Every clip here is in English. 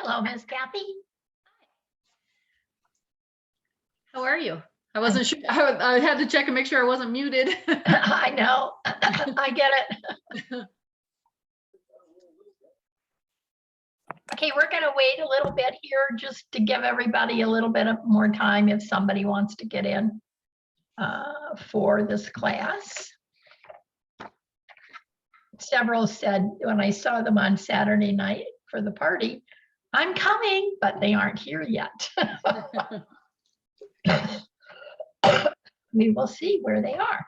Hello, Miss Kathy. How are you? I wasn't sure. I had to check and make sure I wasn't muted. I know. I get it. Okay, we're going to wait a little bit here just to give everybody a little bit of more time if somebody wants to get in for this class. Several said when I saw them on Saturday night for the party, I'm coming, but they aren't here yet. We will see where they are.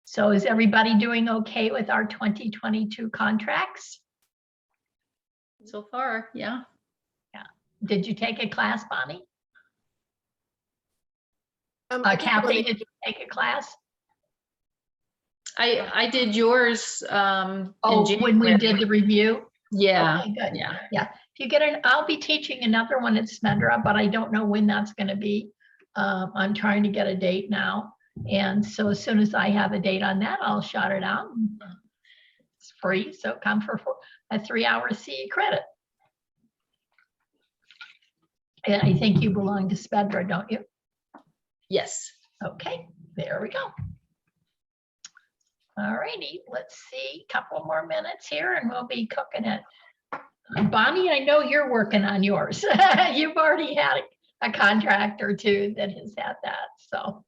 So is everybody doing okay with our 2022 contracts? So far, yeah. Yeah. Did you take a class, Bonnie? Kathy, did you take a class? I did yours in when we January. did the review? Yeah. Okay, good. Yeah. Yeah. If you get I'll be teaching another one at Smendra, but I don't know when that's going to be. I'm trying to get a date now. And so as soon as I have a date on that, I'll shout it out. It's free, so come for a 3-hour CE credit. And I think you belong to Smendra, don't you? Yes. Okay, there we go. All righty, let's see, a couple more minutes here and we'll be cooking it. Bonnie, I know you're working on yours. You've already had a contract or two that has had that. So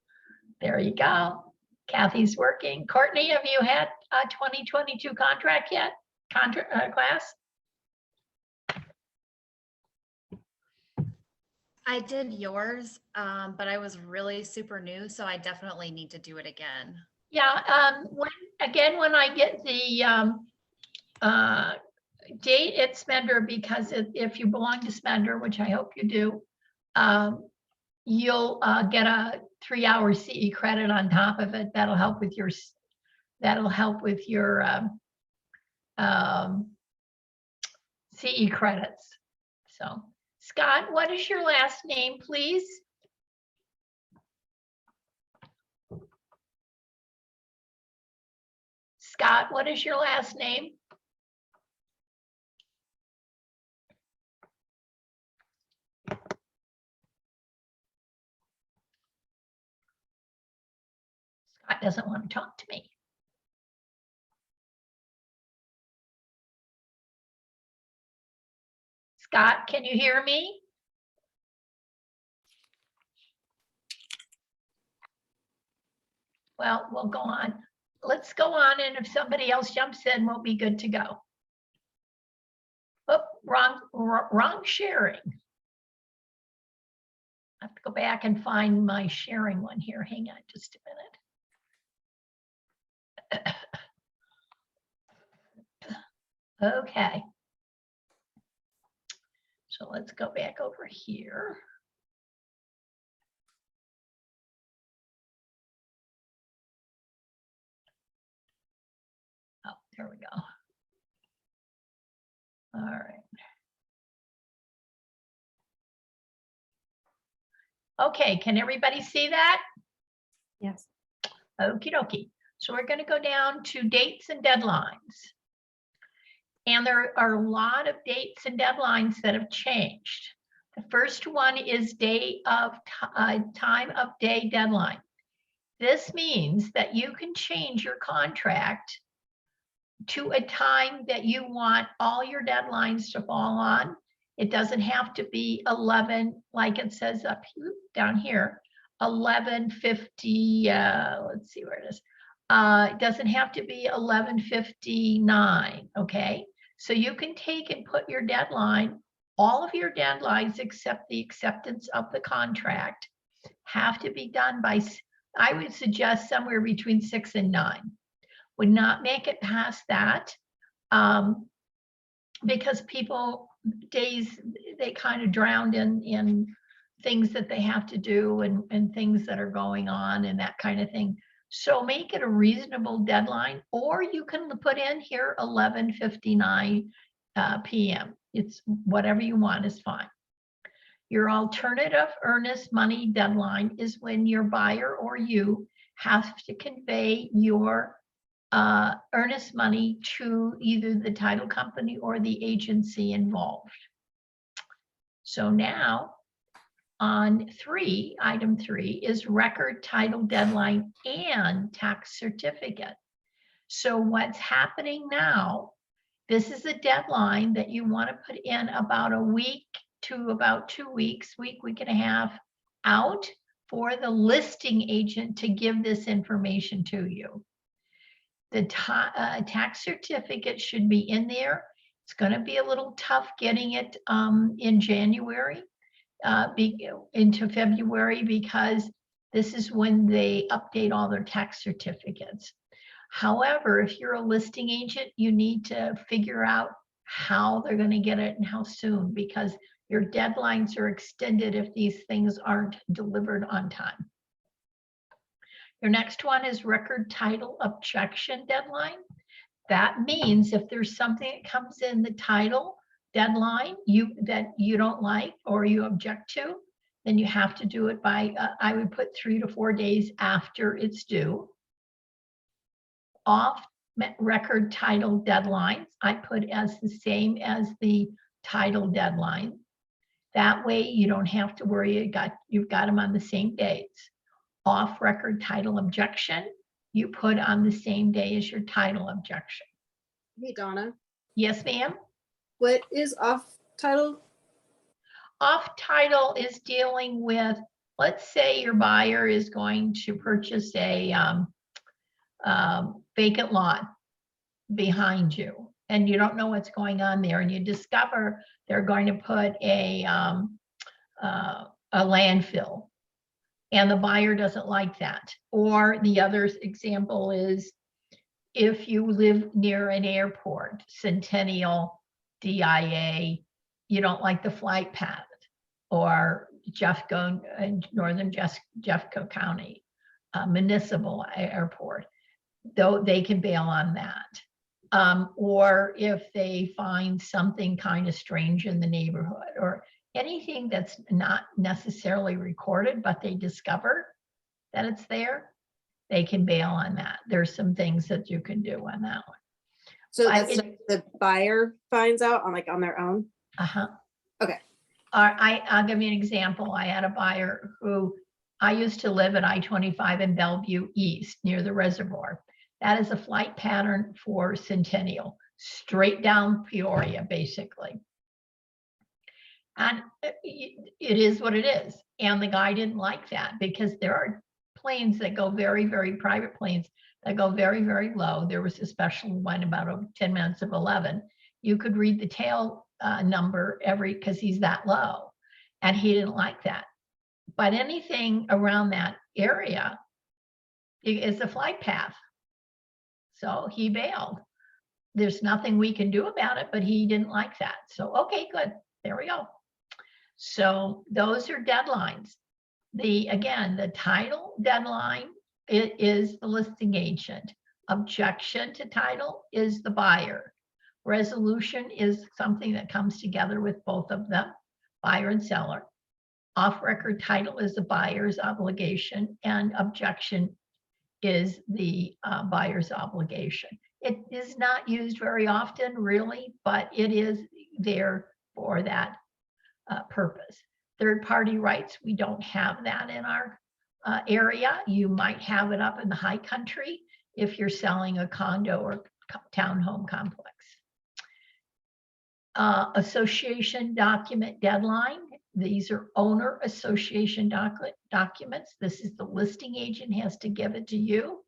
there you go. Kathy's working. Courtney, have you had a 2022 contract yet? Class? I did yours, but I was really super new, so I definitely need to do it again. Yeah, when I get the date at Smendra, because if you belong to Smendra, which I hope you do, you'll get a 3-hour CE credit on top of it. That'll help with your CE credits. So Scott, what is your last name, please? Scott, what is your last name? Scott doesn't want to talk to me. Scott, can you hear me? Well, we'll go on. Let's go on, and if somebody else jumps in, we'll be good to go. Oh, wrong sharing. I have to go back and find my sharing one here. Hang on just a minute. Okay. So let's go back over here. Oh, there we go. All right. Okay, can everybody see that? yes. Okie dokie. So we're going to go down to dates and deadlines. And there are a lot of dates and deadlines that have changed. The first one is time of day deadline. This means that you can change your contract to a time that you want all your deadlines to fall on. It doesn't have to be 11, like it says up down here, 11:50. Let's see where it is. It doesn't have to be 11:59. Okay, so you can take and put your deadline. All of your deadlines, except the acceptance of the contract, have to be done by, I would suggest, somewhere between 6 and 9. Would not make it past that, because people days, they kind of drowned in things that they have to do and things that are going on and that kind of thing. So make it a reasonable deadline, or you can put in here 11:59 p.m. It's whatever you want is fine. Your alternative earnest money deadline is when your buyer or you have to convey your earnest money to either the title company or the agency involved. So now on item 3 is record title deadline and tax certificate. So what's happening now, this is a deadline that you want to put in about a week to about 2 weeks, week and a half out for the listing agent to give this information to you. The tax certificate should be in there. It's going to be a little tough getting it in January into February, because this is when they update all their tax certificates. However, if you're a listing agent, you need to figure out how they're going to get it and how soon, because your deadlines are extended if these things aren't delivered on time. Your next one is record title objection deadline. That means if there's something that comes in the title deadline that you don't like or you object to, then you have to do it by, I would put 3 to 4 days after it's due. Off record title deadlines, I put as the same as the title deadline. That way you don't have to worry, you've got them on the same dates. Off record title objection, you put on the same day as your title objection. Hey, Donna, Yes, ma'am. what is off title? Off title is dealing with, let's say your buyer is going to purchase a vacant lot behind you, and you don't know what's going on there, and you discover they're going to put a landfill, and the buyer doesn't like that. Or the other example is if you live near an airport, Centennial, DIA, you don't like the flight path, or Jeffco, Northern Jeffco County Municipal Airport, though they can bail on that. Or if they find something kind of strange in the neighborhood, or anything that's not necessarily recorded, but they discover that it's there, they can bail on that. There's some things that you can do on that one. So that's like the buyer finds out on their own? Uh-huh. Okay. I'll give you an example. I had a buyer who, I used to live at I-25 in Bellevue East near the reservoir. That is a flight pattern for Centennial, straight down Peoria, basically. And it is what it is. And the guy didn't like that, because there are planes that go very, very private planes that go very, very low. There was a special one about 10 minutes of 11. You could read the tail number because he's that low, and he didn't like that. But anything around that area is a flight path. So he bailed. There's nothing we can do about it, but he didn't like that. So, okay, good. There we go. So those are deadlines. Again, the title deadline, it is the listing agent. Objection to title is the buyer. Resolution is something that comes together with both of them, buyer and seller. Off-record title is the buyer's obligation, and objection is the buyer's obligation. It is not used very often, really, but it is there for that purpose. Third-party rights, we don't have that in our area. You might have it up in the high country if you're selling a condo or townhome complex. Association document deadline. These are owner association documents. This is the listing agent has to give it to you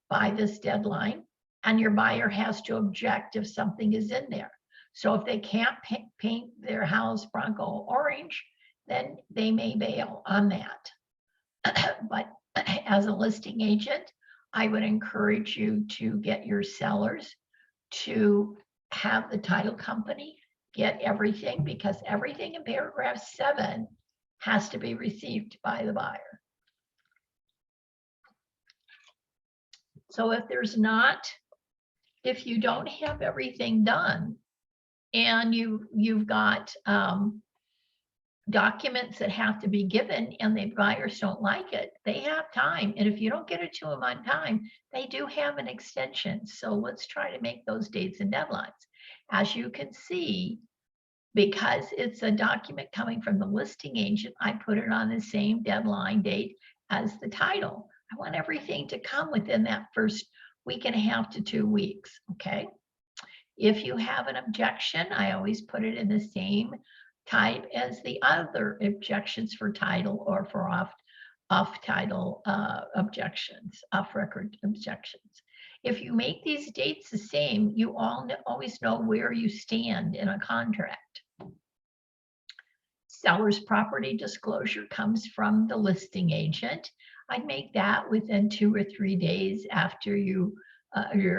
by this deadline, and your buyer has to object if something is in there. So if they can't paint their house Bronco orange, then they may bail on that. But as a listing agent, I would encourage you to get your sellers to have the title company get everything, because everything in paragraph 7 has to be received by the buyer. So if you don't have everything done, and you've got documents that have to be given and the buyers don't like it, they have time. And if you don't get it to them on time, they do have an extension. So let's try to make those dates and deadlines. As you can see, because it's a document coming from the listing agent, I put it on the same deadline date as the title. I want everything to come within that first week and a half to 2 weeks, okay? If you have an objection, I always put it in the same type as the other objections for title or for off title objections, off record objections. If you make these dates the same, you always know where you stand in a contract. Seller's property disclosure comes from the listing agent. I'd make that within 2 or 3 days after your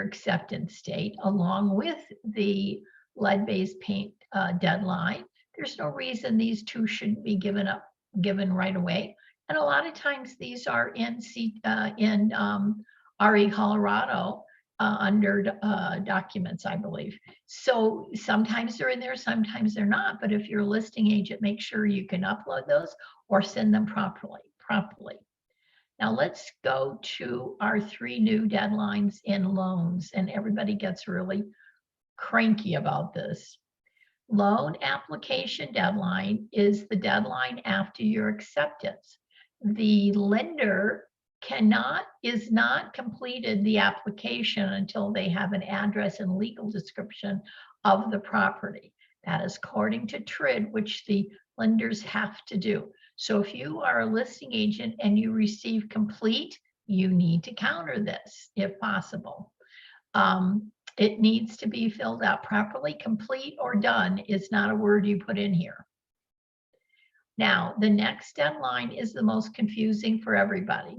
acceptance date, along with the lead-based paint deadline. There's no reason these two shouldn't be given right away. And a lot of times these are in RE Colorado under documents, I believe. So sometimes they're in there, sometimes they're not. But if you're a listing agent, make sure you can upload those or send them promptly. Now let's go to our 3 new deadlines in loans, and everybody gets really cranky about this. Loan application deadline is the deadline after your acceptance. The lender is not completed the application until they have an address and legal description of the property. That is according to TRID, which the lenders have to do. So if you are a listing agent and you receive complete, you need to counter this if possible. It needs to be filled out properly. Complete or done is not a word you put in here. Now, the next deadline is the most confusing for everybody.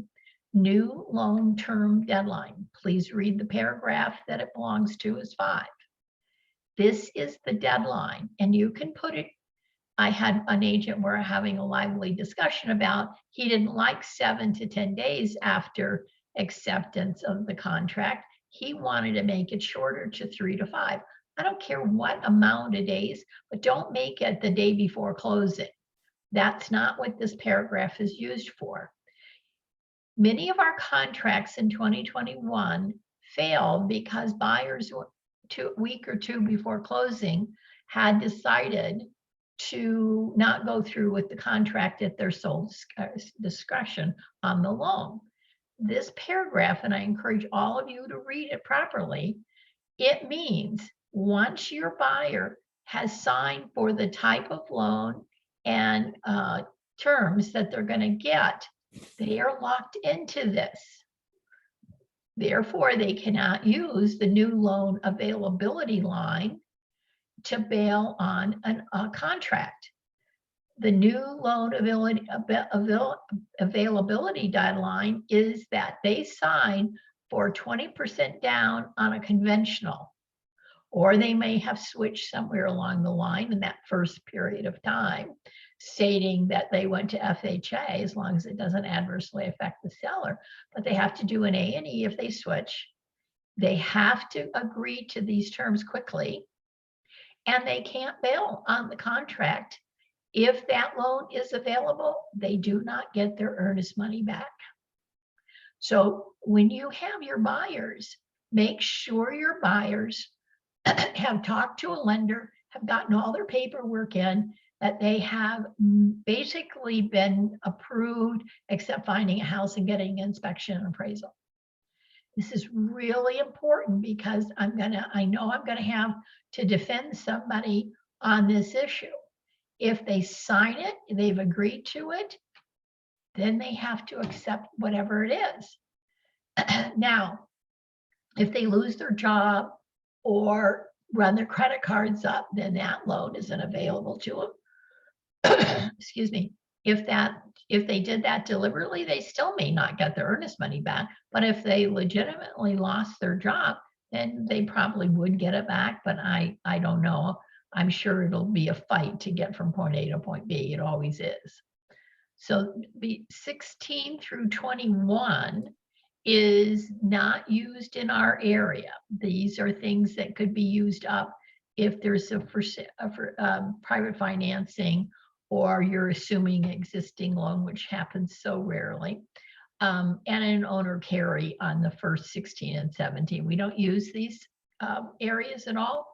New loan term deadline. Please read the paragraph that it belongs to is 5. This is the deadline, and you can put it. I had an agent we're having a lively discussion about. He didn't like 7 to 10 days after acceptance of the contract. He wanted to make it shorter to 3 to 5. I don't care what amount of days, but don't make it the day before closing. That's not what this paragraph is used for. Many of our contracts in 2021 failed because buyers a week or 2 before closing had decided to not go through with the contract at their sole discretion on the loan. This paragraph, and I encourage all of you to read it properly, it means once your buyer has signed for the type of loan and terms that they're going to get, they are locked into this. Therefore, they cannot use the new loan availability line to bail on a contract. The new loan availability deadline is that they sign for 20% down on a conventional, or they may have switched somewhere along the line in that first period of time, stating that they went to FHA as long as it doesn't adversely affect the seller. But they have to do an A&E if they switch. They have to agree to these terms quickly, and they can't bail on the contract. If that loan is available, they do not get their earnest money back. So when you have your buyers, make sure your buyers have talked to a lender, have gotten all their paperwork in, that they have basically been approved, except finding a house and getting inspection and appraisal. This is really important because I know I'm gonna have to defend somebody on this issue. If they sign it, they've agreed to it, then they have to accept whatever it is. Now, if they lose their job or run their credit cards up, then that loan isn't available to them. Excuse me. If they did that deliberately, they still may not get their earnest money back. But if they legitimately lost their job, then they probably would get it back. But I don't know. I'm sure it'll be a fight to get from point A to point B. It always is. So the 16 through 21 is not used in our area. These are things that could be used up if there's a private financing or you're assuming existing loan, which happens so rarely, and an owner carry on the first 16 and 17. We don't use these areas at all,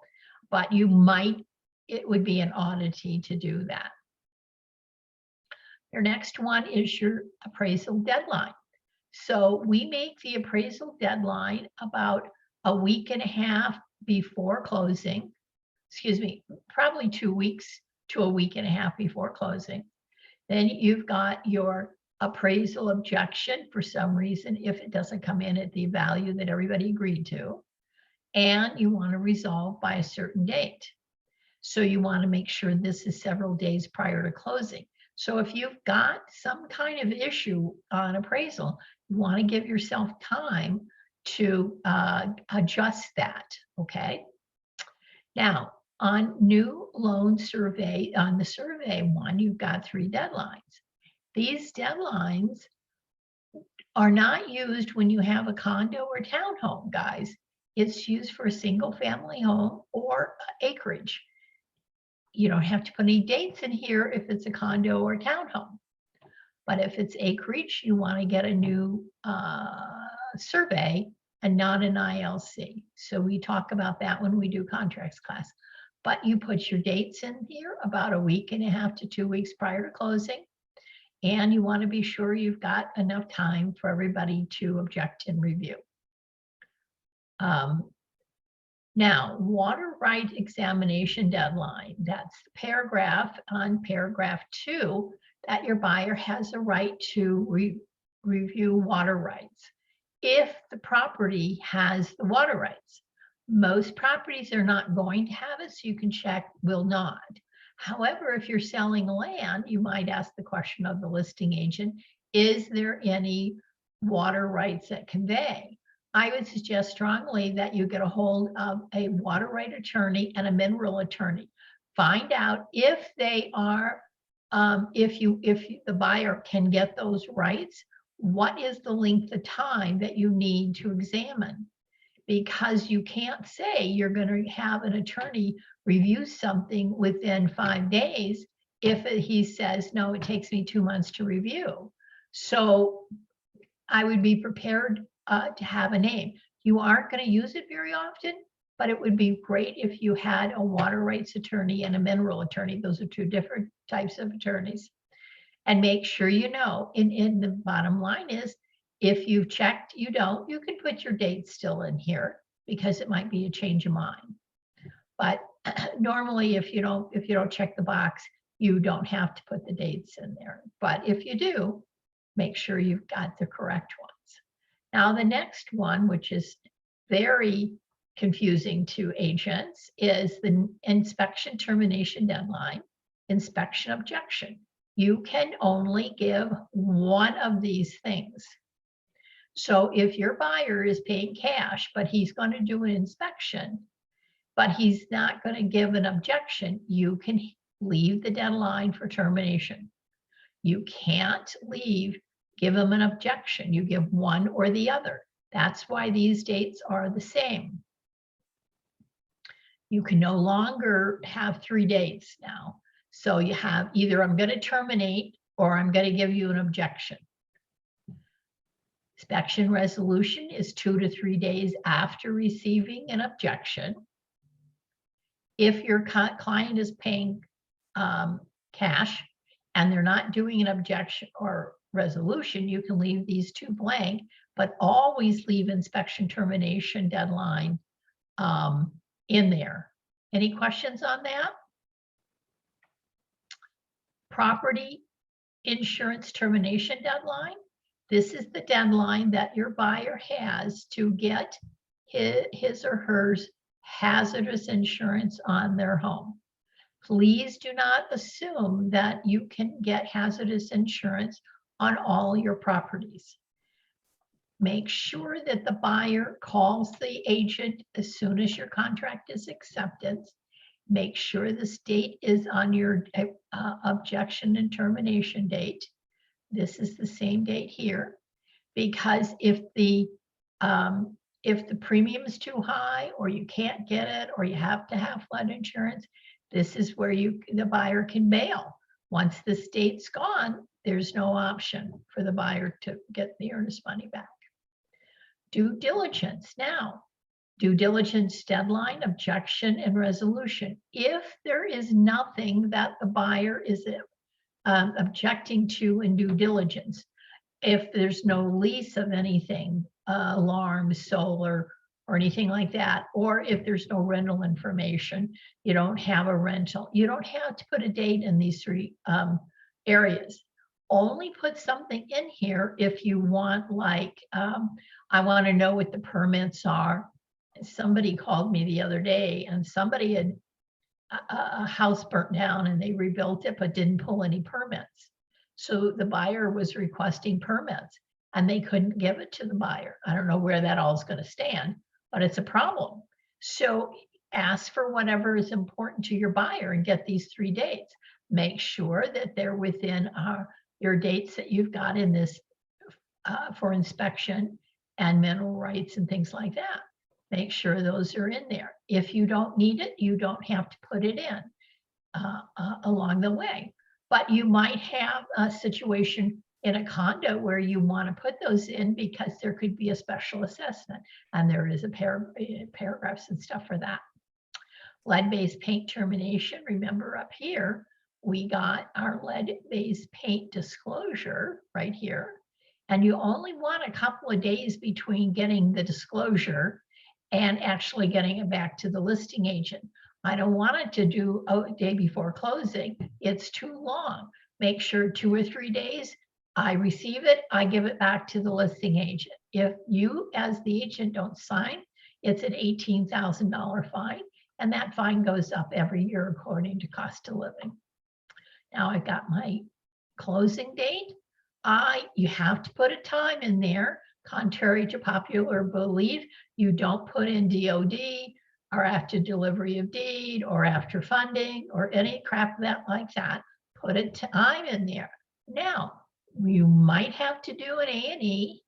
but you might, it would be an oddity to do that. Your next one is your appraisal deadline. So we make the appraisal deadline about a week and a half before closing. Excuse me, probably 2 weeks to a week and a half before closing. Then you've got your appraisal objection for some reason, if it doesn't come in at the value that everybody agreed to, and you want to resolve by a certain date. So you want to make sure this is several days prior to closing. So if you've got some kind of issue on appraisal, you want to give yourself time to adjust that, okay? Now, on new loan survey, on the survey one, you've got 3 deadlines. These deadlines are not used when you have a condo or townhome, guys. It's used for a single family home or acreage. You don't have to put any dates in here if it's a condo or townhome. But if it's acreage, you want to get a new survey and not an ILC. So we talk about that when we do contracts class. But you put your dates in here about a week and a half to 2 weeks prior to closing. And you want to be sure you've got enough time for everybody to object and review. Now, water right examination deadline, that's the paragraph on paragraph 2, that your buyer has a right to review water rights if the property has the water rights. Most properties are not going to have it, so you can check will not. However, if you're selling land, you might ask the question of the listing agent, is there any water rights at convey? I would suggest strongly that you get a hold of a water right attorney and a mineral attorney. Find out if they are, if the buyer can get those rights, what is the length of time that you need to examine? Because you can't say you're going to have an attorney review something within 5 days if he says, no, it takes me 2 months to review. So I would be prepared to have a name. You aren't going to use it very often, but it would be great if you had a water rights attorney and a mineral attorney. Those are 2 different types of attorneys. And make sure you know, in the bottom line is, if you've checked, you don't, you can put your dates still in here because it might be a change of mind. But normally, if you don't check the box, you don't have to put the dates in there. But if you do, make sure you've got the correct ones. Now, the next one, which is very confusing to agents, is the inspection termination deadline, inspection objection. You can only give one of these things. So if your buyer is paying cash, but he's going to do an inspection, but he's not going to give an objection, you can leave the deadline for termination. You can't give him an objection. You give one or the other. That's why these dates are the same. You can no longer have 3 dates now. So you have either I'm going to terminate or I'm going to give you an objection. Inspection resolution is 2 to 3 days after receiving an objection. If your client is paying cash and they're not doing an objection or resolution, you can leave these 2 blank, but always leave inspection termination deadline in there. Any questions on that? Property insurance termination deadline. This is the deadline that your buyer has to get his or hers hazardous insurance on their home. Please do not assume that you can get hazardous insurance on all your properties. Make sure that the buyer calls the agent as soon as your contract is accepted. Make sure the date is on your objection and termination date. This is the same date here, because if the premium is too high, or you can't get it, or you have to have flood insurance, this is where the buyer can bail. Once the state's gone, there's no option for the buyer to get the earnest money back. Due diligence. Now, due diligence deadline, objection, and resolution. If there is nothing that the buyer is objecting to in due diligence, if there's no lease of anything, alarm, solar, or anything like that, or if there's no rental information, you don't have a rental, you don't have to put a date in these three areas. Only put something in here if you want, like, I want to know what the permits are. Somebody called me the other day and somebody had a house burnt down and they rebuilt it but didn't pull any permits. So the buyer was requesting permits and they couldn't give it to the buyer. I don't know where that all is going to stand, but it's a problem. So ask for whatever is important to your buyer and get these 3 dates. Make sure that they're within your dates that you've got in this for inspection and mineral rights and things like that. Make sure those are in there. If you don't need it, you don't have to put it in along the way. But you might have a situation in a condo where you want to put those in because there could be a special assessment, and there is a paragraphs and stuff for that. Lead-based paint termination. Remember up here, we got our lead-based paint disclosure right here. And you only want a couple of days between getting the disclosure and actually getting it back to the listing agent. I don't want it to do a day before closing. It's too long. Make sure 2 or 3 days, I receive it, I give it back to the listing agent. If you, as the agent, don't sign, it's an $18,000 fine, and that fine goes up every year according to cost of living. Now I've got my closing date. You have to put a time in there. Contrary to popular belief, you don't put in DOD or after delivery of deed or after funding or any crap like that. Put a time in there. Now, you might have to do an A&E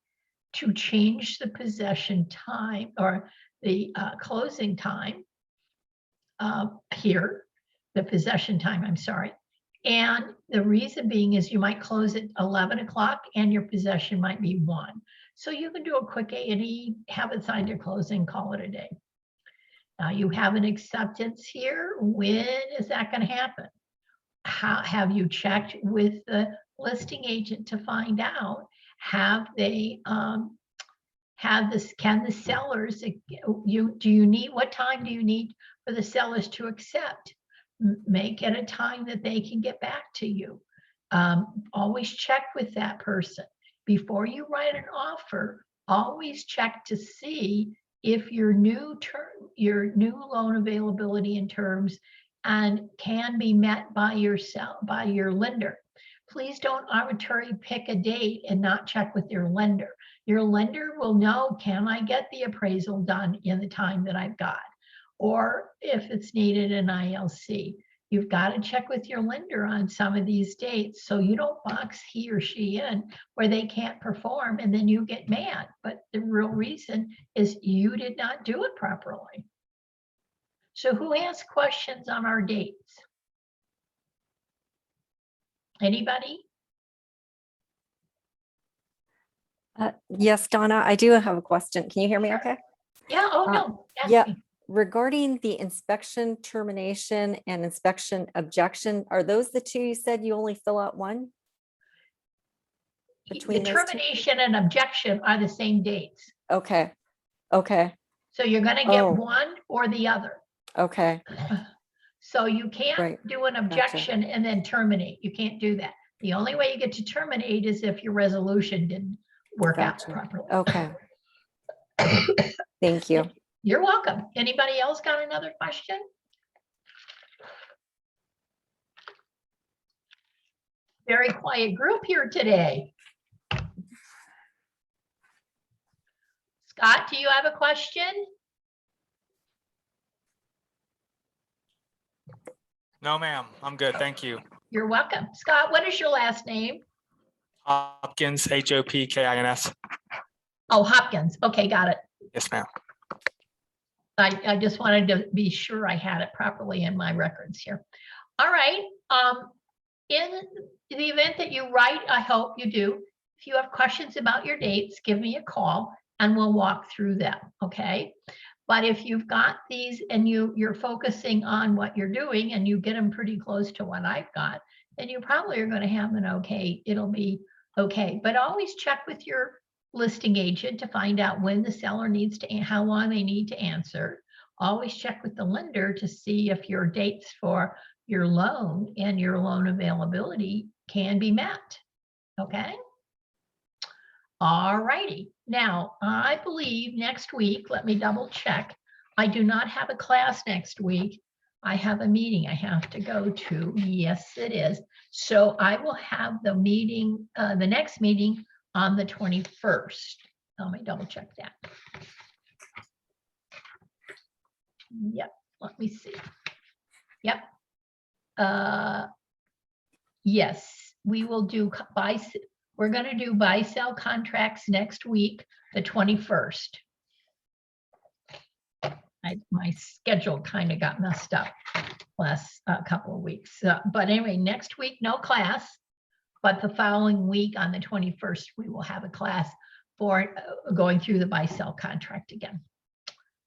to change the possession time or the closing time here, the possession time, I'm sorry. And the reason being is you might close at 11 o'clock and your possession might be 1. So you can do a quick A&E, have it signed at closing, call it a day. Now you have an acceptance here. When is that going to happen? How have you checked with the listing agent to find out? Have they have this? Can the sellers? What time do you need for the sellers to accept? Make it a time that they can get back to you. Always check with that person. Before you write an offer, always check to see if your new loan availability and terms and can be met by your lender. Please don't arbitrarily pick a date and not check with your lender. Your lender will know, can I get the appraisal done in the time that I've got? Or if it's needed an ILC. You've got to check with your lender on some of these dates so you don't box he or she in where they can't perform and then you get mad. But the real reason is you did not do it properly. So who has questions on our dates? Anybody? Yes, Donna, I do have a question. Can you hear me okay? Yeah, oh no. Ask yeah. me. Regarding the inspection termination and inspection objection, are those the two you said you only fill out one? The Between those two? termination and objection are the same dates. Okay. Okay. So you're going to get Oh. one or the other. Okay. So you can't Right. do an objection and then terminate. You can't do that. The only way you get to terminate is if your resolution didn't work Gotcha. out properly. Okay. Thank you. You're welcome. Anybody else got another question? Very quiet group here today. Scott, do you have a question? No, ma'am. I'm good. Thank you. You're welcome. Scott, what is your last name? Hopkins, Hopkins. Oh, Hopkins. Okay, got it. Yes, ma'am. I just wanted to be sure I had it properly in my records here. All right. in the event that you write, I hope you do. If you have questions about your dates, give me a call and we'll walk through them, okay? But if you've got these and you're focusing on what you're doing and you get them pretty close to what I've got, then you probably are going to have an okay. It'll be okay. But always check with your listing agent to find out when the seller needs to, how long they need to answer. Always check with the lender to see if your dates for your loan and your loan availability can be met. Okay. All righty. Now, I believe next week, let me double check. I do not have a class next week. I have a meeting I have to go to. Yes, it is. So I will have the meeting, the next meeting on the 21st. Let me double check that. Yep, let me see. Yep. Yes, we will do we're going to do buy-sell contracts next week, the 21st. My schedule kind of got messed up last couple of weeks. But anyway, next week, no class. But the following week on the 21st, we will have a class for going through the buy-sell contract again.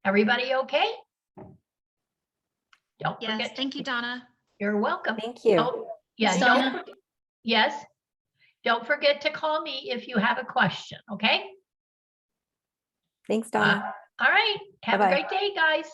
Everybody okay? Don't Yes, forget. thank you, Donna. You're welcome. Thank you. Oh, yeah, Thanks, don't Donna. forget. Yes. Don't forget to call me if you have a question, okay? Thanks, Donna. All right. Have a Bye-bye. great day, guys.